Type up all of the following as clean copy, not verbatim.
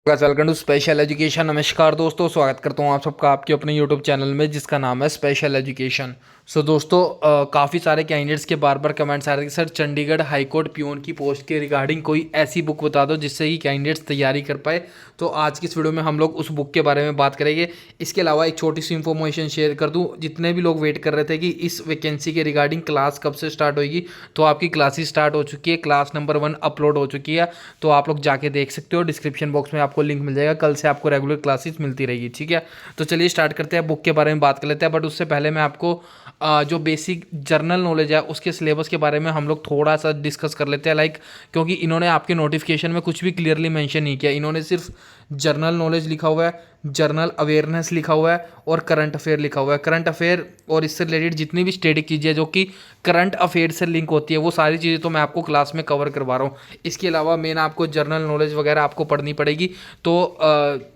Welcome to special education. नमस्कार दोस्तों, स्वागत करता हूँ आप सबका आपके अपने यूट्यूब चैनल में जिसका नाम है स्पेशल एजुकेशन। सो दोस्तों, काफ़ी सारे कैंडिडेट्स के बार बार कमेंट्स आ रहे थे कि sir Chandigarh high court peon की पोस्ट के रिगार्डिंग कोई ऐसी बुक बता दो जिससे कि कैंडिडेट्स तैयारी कर पाए। तो आज की इस वीडियो में हम लोग उस बुक के बारे में बात करेंगे। इसके अलावा एक छोटी सी इन्फॉर्मेशन शेयर कर दूँ, जितने भी लोग वेट कर रहे थे कि इस वैकेंसी के रिगार्डिंग क्लास कब से स्टार्ट होगी, तो आपकी क्लासेस स्टार्ट हो चुकी है। क्लास नंबर 1 अपलोड हो चुकी है, तो आप लोग जाके देख सकते हो। डिस्क्रिप्शन बॉक्स में आपको लिंक मिल जाएगा। कल से आपको रेगुलर क्लासेस मिलती रहेगी, ठीक है। तो चलिए स्टार्ट करते हैं, बुक के बारे में बात कर लेते हैं। बट उससे पहले मैं आपको जो बेसिक जर्नल नॉलेज है उसके सिलेबस के बारे में हम लोग थोड़ा सा डिस्कस कर लेते हैं। क्योंकि इन्होंने आपके नोटिफिकेशन में कुछ भी क्लियरली मेंशन नहीं किया। इन्होंने सिर्फ जर्नल नॉलेज लिखा हुआ है, जर्नल अवेयरनेस लिखा हुआ है और करंट अफेयर लिखा हुआ है। करंट अफेयर और इससे रिलेटेड जितनी भी स्टडी कीजिए जो कि करंट अफेयर से लिंक होती है, वो सारी चीज़ें तो मैं आपको क्लास में कवर करवा रहा हूँ। इसके अलावा मेन आपको जर्नल नॉलेज वगैरह आपको पढ़नी पड़ेगी। तो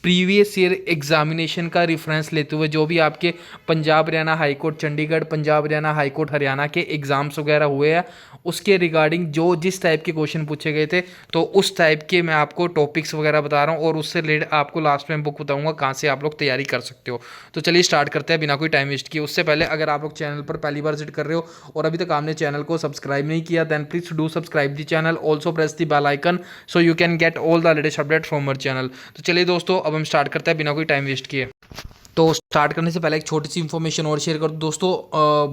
प्रीवियस ईयर एग्जामिनेशन का रेफरेंस लेते हुए जो भी आपके Punjab Haryana high court Chandigarh, Punjab Haryana high court Haryana के एग्ज़ाम्स वगैरह हुए हैं, उसके रिगार्डिंग जो जिस टाइप के क्वेश्चन पूछे गए थे, तो उस टाइप के मैं आपको टॉपिक्स वगैरह बता रहा हूँ और उससे रिलेटेड आपको लास्ट में बुक बताऊंगा कहाँ से आप लोग तैयारी कर सकते हो। तो चलिए स्टार्ट करते हैं बिना कोई टाइम वेस्ट किए। उससे पहले अगर आप लोग चैनल पर पहली बार विजिट कर रहे हो और अभी तक आपने चैनल को सब्सक्राइब नहीं किया, then please do subscribe the channel, also press the bell icon so you can get all the latest update from our channel. तो चलिए दोस्तों, अब हम स्टार्ट करते हैं बिना कोई टाइम वेस्ट किए। तो स्टार्ट करने से पहले एक छोटी सी इन्फॉर्मेशन और शेयर कर दूं दोस्तों।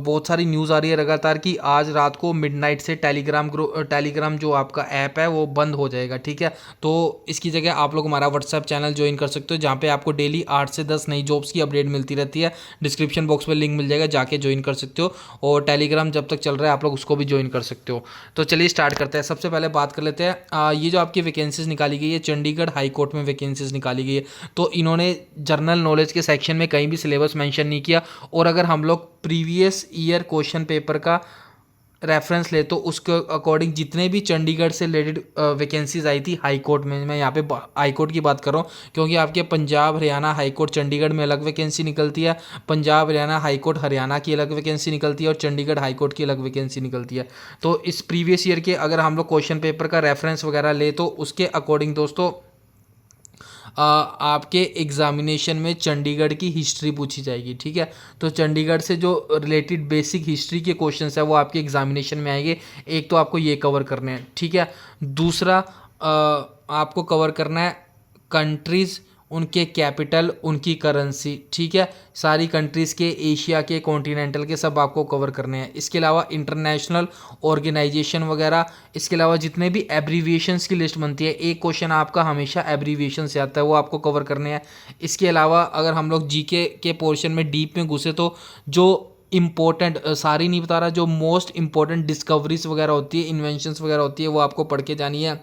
बहुत सारी न्यूज़ आ रही है लगातार कि आज रात को मिडनाइट से टेलीग्राम जो आपका ऐप है वो बंद हो जाएगा, ठीक है। तो इसकी जगह आप लोग हमारा व्हाट्सएप चैनल ज्वाइन कर सकते हो, जहाँ पे आपको डेली 8 से 10 नई जॉब्स की अपडेट मिलती रहती है। डिस्क्रिप्शन बॉक्स में लिंक मिल जाएगा, जाके ज्वाइन कर सकते हो। और टेलीग्राम जब तक चल रहा है आप लोग उसको भी ज्वाइन कर सकते हो। तो चलिए स्टार्ट करते हैं। सबसे पहले बात कर लेते हैं, ये जो आपकी वैकेंसीज निकाली गई है, चंडीगढ़ हाई कोर्ट में वैकेंसीज निकाली गई है। तो इन्होंने जनरल नॉलेज के सेक्शन में कहीं भी सिलेबस मेंशन नहीं किया। और अगर हम लोग प्रीवियस ईयर क्वेश्चन पेपर का रेफरेंस ले तो उसके अकॉर्डिंग जितने भी चंडीगढ़ से रिलेटेड वैकेंसीज आई थी हाई कोर्ट में, मैं यहाँ पे हाई कोर्ट की बात कर रहा हूँ क्योंकि आपके पंजाब हरियाणा हाई कोर्ट चंडीगढ़ में अलग वैकेंसी निकलती है, पंजाब हरियाणा हाई कोर्ट हरियाणा की अलग वैकेंसी निकलती है और चंडीगढ़ हाई कोर्ट की अलग वैकेंसी निकलती है। तो इस प्रीवियस ईयर के अगर हम लोग क्वेश्चन पेपर का रेफरेंस वगैरह ले तो उसके अकॉर्डिंग दोस्तों आपके एग्जामिनेशन में चंडीगढ़ की हिस्ट्री पूछी जाएगी, ठीक है। तो चंडीगढ़ से जो रिलेटेड बेसिक हिस्ट्री के क्वेश्चंस है वो आपके एग्जामिनेशन में आएंगे। एक तो आपको ये कवर करने हैं, ठीक है। दूसरा आपको कवर करना है कंट्रीज़, उनके कैपिटल, उनकी करेंसी, ठीक है। सारी कंट्रीज़ के, एशिया के, कॉन्टिनेंटल के सब आपको कवर करने हैं। इसके अलावा इंटरनेशनल ऑर्गेनाइजेशन वगैरह, इसके अलावा जितने भी एब्रीविएशंस की लिस्ट बनती है, एक क्वेश्चन आपका हमेशा एब्रीविएशन से आता है, वो आपको कवर करने हैं। इसके अलावा अगर हम लोग जीके के पोर्शन में डीप में घुसे तो जो इम्पोर्टेंट, सारी नहीं बता रहा, जो मोस्ट इंपॉर्टेंट डिस्कवरीज वगैरह होती है, इन्वेंशंस वगैरह होती है, वो आपको पढ़ के जानी है।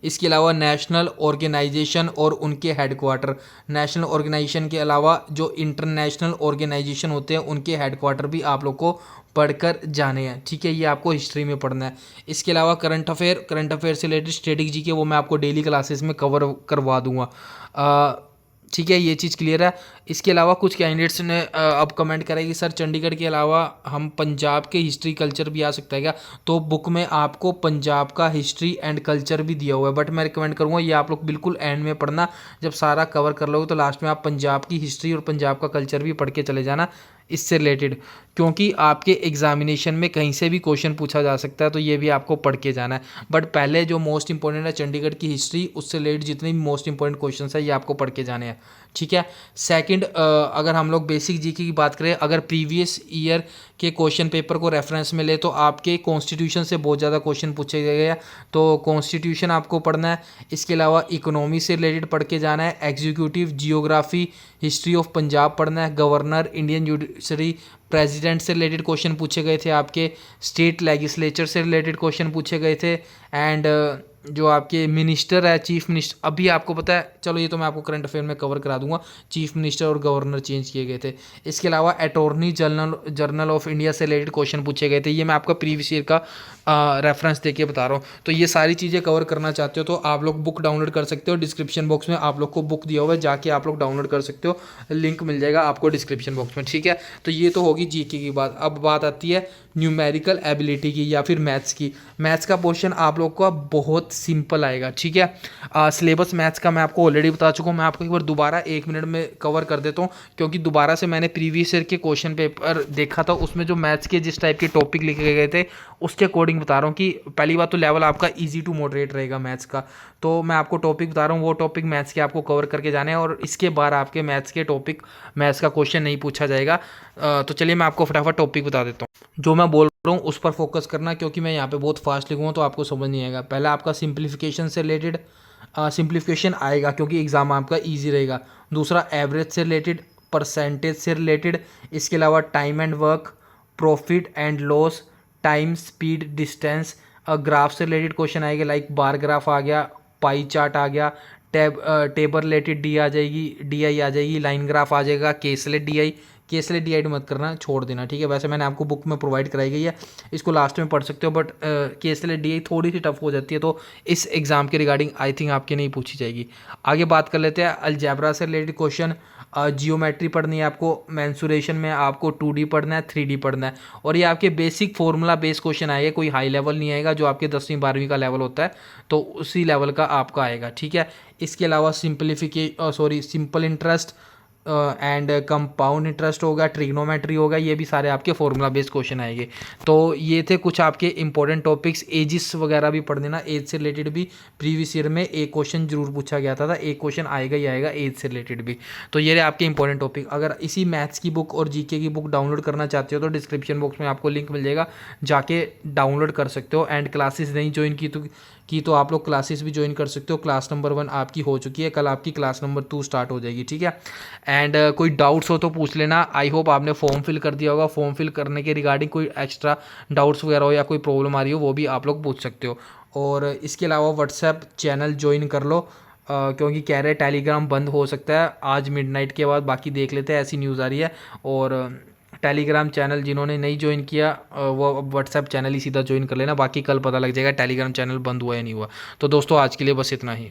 इसके अलावा नेशनल ऑर्गेनाइजेशन और उनके हेडक्वार्टर, नेशनल ऑर्गेनाइजेशन के अलावा जो इंटरनेशनल ऑर्गेनाइजेशन होते हैं उनके हेडक्वार्टर भी आप लोग को पढ़कर जाने हैं, ठीक है। ये आपको हिस्ट्री में पढ़ना है। इसके अलावा करंट अफेयर से रिलेटेड स्ट्रेटेजी के वो मैं आपको डेली क्लासेस में कवर करवा दूंगा, ठीक है। ये चीज़ क्लियर है। इसके अलावा कुछ कैंडिडेट्स ने अब कमेंट करा कि सर चंडीगढ़ के अलावा हम पंजाब के हिस्ट्री कल्चर भी आ सकता है क्या? तो बुक में आपको पंजाब का हिस्ट्री एंड कल्चर भी दिया हुआ है, बट मैं रिकमेंड करूँगा ये आप लोग बिल्कुल एंड में पढ़ना। जब सारा कवर कर लोगे तो लास्ट में आप पंजाब की हिस्ट्री और पंजाब का कल्चर भी पढ़ के चले जाना इससे रिलेटेड, क्योंकि आपके एग्जामिनेशन में कहीं से भी क्वेश्चन पूछा जा सकता है, तो ये भी आपको पढ़ के जाना है। बट पहले जो मोस्ट इंपॉर्टेंट है चंडीगढ़ की हिस्ट्री, उससे रिलेटेड जितने भी मोस्ट इंपॉर्टेंट क्वेश्चन है ये आपको पढ़ के जाने हैं, ठीक है। सेकंड, अगर हम लोग बेसिक जीके की बात करें, अगर प्रीवियस ईयर के क्वेश्चन पेपर को रेफरेंस में ले तो आपके कॉन्स्टिट्यूशन से बहुत ज़्यादा क्वेश्चन पूछे गए हैं, तो कॉन्स्टिट्यूशन आपको पढ़ना है। इसके अलावा इकोनॉमी से रिलेटेड पढ़ के जाना है, executive, geography, history of Punjab पढ़ना है, गवर्नर, इंडियन जुडिशरी, प्रेसिडेंट से रिलेटेड क्वेश्चन पूछे गए थे आपके, स्टेट लेजिस्लेचर से रिलेटेड क्वेश्चन पूछे गए थे, एंड जो आपके मिनिस्टर है, चीफ मिनिस्टर, अभी आपको पता है, चलो ये तो मैं आपको करंट अफेयर में कवर करा दूंगा, चीफ मिनिस्टर और गवर्नर चेंज किए गए थे। इसके अलावा अटॉर्नी जनरल ऑफ इंडिया से रिलेटेड क्वेश्चन पूछे गए थे, ये मैं आपका प्रीवियस ईयर का रेफरेंस देके बता रहा हूँ। तो ये सारी चीज़ें कवर करना चाहते हो तो आप लोग बुक डाउनलोड कर सकते हो। डिस्क्रिप्शन बॉक्स में आप लोग को बुक दिया हुआ है, जाके आप लोग डाउनलोड कर सकते हो, लिंक मिल जाएगा आपको डिस्क्रिप्शन बॉक्स में, ठीक है। तो ये तो होगी जीके की बात। अब बात आती है न्यूमेरिकल एबिलिटी की या फिर मैथ्स की। मैथ्स का पोर्शन आप लोग का बहुत सिंपल आएगा, ठीक है। सिलेबस मैथ्स का मैं आपको ऑलरेडी बता चुका हूँ, मैं आपको एक बार दोबारा 1 मिनट में कवर कर देता हूँ, क्योंकि दोबारा से मैंने प्रीवियस ईयर के क्वेश्चन पेपर देखा था, उसमें जो मैथ्स के जिस टाइप के टॉपिक लिखे गए थे उसके अकॉर्डिंग बता रहा हूँ कि पहली बात तो लेवल आपका ईजी टू मॉडरेट रहेगा मैथ्स का। तो मैं आपको टॉपिक बता रहा हूँ, वो टॉपिक मैथ्स के आपको कवर करके जाने हैं, और इसके बाद आपके मैथ्स के टॉपिक मैथ्स का क्वेश्चन नहीं पूछा जाएगा। तो चलिए मैं आपको फटाफट टॉपिक बता देता हूँ। जो मैं बोल रहा हूँ उस पर फोकस करना, क्योंकि मैं यहाँ पे बहुत फास्ट लिखूँगा तो आपको समझ नहीं आएगा। पहला आपका सिंप्लीफिकेशन से रिलेटेड सिंप्लीफिकेशन आएगा, क्योंकि एग्जाम आपका ईजी रहेगा। दूसरा एवरेज से रिलेटेड, परसेंटेज से रिलेटेड, इसके अलावा time and work, profit and loss, time, speed, distance. Graph से रिलेटेड क्वेश्चन आएगा, लाइक बार ग्राफ आ गया, पाई चार्ट आ गया, टेबल रिलेटेड डी आ जाएगी, डी आई आ जाएगी, लाइन ग्राफ आ जाएगा, caselet D I. Caselet D I मत करना, छोड़ देना, ठीक है। वैसे मैंने आपको बुक में प्रोवाइड कराई गई है, इसको लास्ट में पढ़ सकते हो, बट केसलेट डी आई थोड़ी सी टफ हो जाती है, तो इस एग्जाम के रिगार्डिंग आई थिंक आपके नहीं पूछी जाएगी। आगे बात कर लेते हैं अलजेब्रा से रिलेटेड क्वेश्चन। जियोमेट्री पढ़नी है आपको, मेंसुरेशन में आपको 2D पढ़ना है, 3D पढ़ना है, और ये आपके बेसिक फॉर्मूला बेस्ड क्वेश्चन आएगा, कोई हाई लेवल नहीं आएगा, जो आपके 10वीं 12वीं का लेवल होता है तो उसी लेवल का आपका आएगा, ठीक है। इसके अलावा simple interest and compound interest होगा, ट्रिग्नोमेट्री होगा, ये भी सारे आपके फॉर्मूला बेस्ड क्वेश्चन आएंगे। तो ये थे कुछ आपके इंपॉर्टेंट टॉपिक्स। एजिस वगैरह भी पढ़ देना, एज से रिलेटेड भी प्रीवियस ईयर में एक क्वेश्चन जरूर पूछा गया था, एक क्वेश्चन आएगा ही आएगा एज से रिलेटेड भी। तो ये रहे आपके इंपॉर्टेंट टॉपिक। अगर इसी मैथ्स की बुक और जीके की बुक डाउनलोड करना चाहते हो तो डिस्क्रिप्शन बॉक्स में आपको लिंक मिल जाएगा, जाके डाउनलोड कर सकते हो। एंड क्लासेस नहीं ज्वाइन की तो आप लोग क्लासेस भी ज्वाइन कर सकते हो। क्लास नंबर 1 आपकी हो चुकी है, कल आपकी क्लास नंबर 2 स्टार्ट हो जाएगी, ठीक है। एंड कोई डाउट्स हो तो पूछ लेना। आई होप आपने फॉर्म फिल कर दिया होगा, फॉर्म फिल करने के रिगार्डिंग कोई एक्स्ट्रा डाउट्स वगैरह हो या कोई प्रॉब्लम आ रही हो वो भी आप लोग पूछ सकते हो। और इसके अलावा व्हाट्सएप चैनल ज्वाइन कर लो, क्योंकि कह रहे टेलीग्राम बंद हो सकता है आज मिडनाइट के बाद, बाकी देख लेते हैं, ऐसी न्यूज़ आ रही है। और टेलीग्राम चैनल जिन्होंने नहीं ज्वाइन किया वो व्हाट्सएप चैनल ही सीधा ज्वाइन कर लेना, बाकी कल पता लग जाएगा टेलीग्राम चैनल बंद हुआ या नहीं हुआ। तो दोस्तों आज के लिए बस इतना ही।